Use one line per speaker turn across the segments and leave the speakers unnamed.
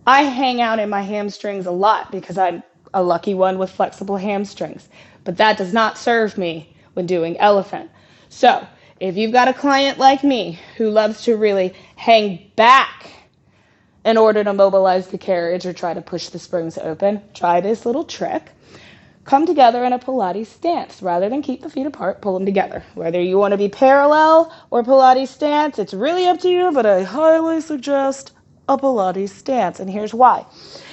I hang out in my hamstrings a lot because I'm a lucky one with flexible hamstrings, but that does not serve me when doing elephant. So, if you've got a client like me who loves to really hang back in order to mobilize the carriage or try to push the springs open, try this little trick. Come together in a Pilates stance. Rather than keep the feet apart, pull them together. Whether you want to be parallel or Pilates stance, it's really up to you, but I highly suggest a Pilates stance. And here's why.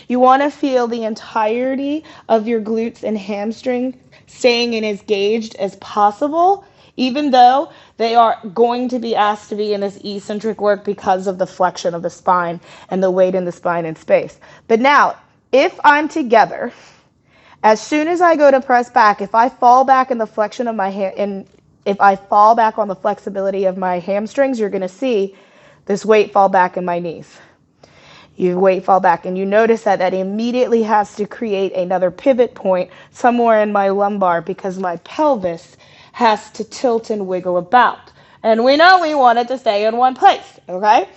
You want to feel the entirety of your glutes and hamstring staying in as gauged as possible, even though they are going to be asked to be in this eccentric work because of the flexion of the spine and the weight in the spine and space. But now, if I'm together, as soon as I go to press back, if I fall back in the flexion of my if I fall back on the flexibility of my hamstrings, you're going to see this weight fall back in my knees. You weight fall back, and you notice that immediately has to create another pivot point somewhere in my lumbar because my pelvis has to tilt and wiggle about. And we know we want it to stay in one place, okay?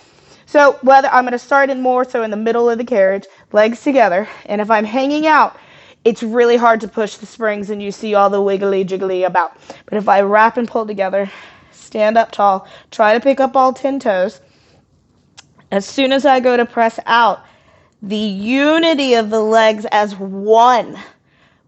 So whether I'm going to start in more so in the middle of the carriage, legs together, and if I'm hanging out, it's really hard to push the springs and you see all the wiggly jiggly about. But if I wrap and pull together, stand up tall, try to pick up all 10 toes. As soon as I go to press out, the unity of the legs as one.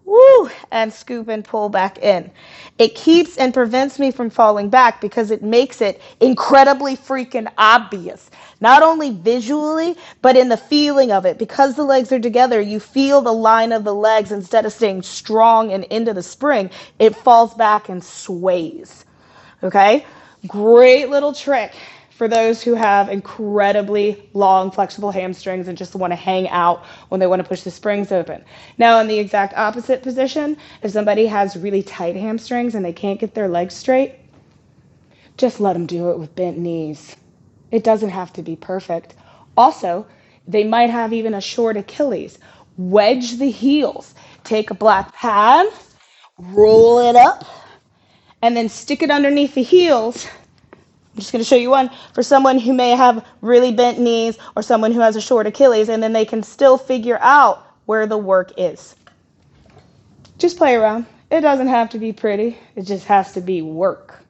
Woo! And scoop and pull back in. It keeps and prevents me from falling back because it makes it incredibly freaking obvious. Not only visually, but in the feeling of it. Because the legs are together, you feel the line of the legs instead of staying strong and into the spring. It falls back and sways. Okay? Great little trick for those who have incredibly long, flexible hamstrings and just want to hang out when they want to push the springs open. Now, in the exact opposite position, if somebody has really tight hamstrings and they can't get their legs straight, just let them do it with bent knees. It doesn't have to be perfect. Also, they might have even a short Achilles. Wedge the heels. Take a black pad, roll it up, and then stick it underneath the heels. I'm just going to show you one for someone who may have really bent knees or someone who has a short Achilles, and then they can still figure out where the work is. Just play around. It doesn't have to be pretty. It just has to be work.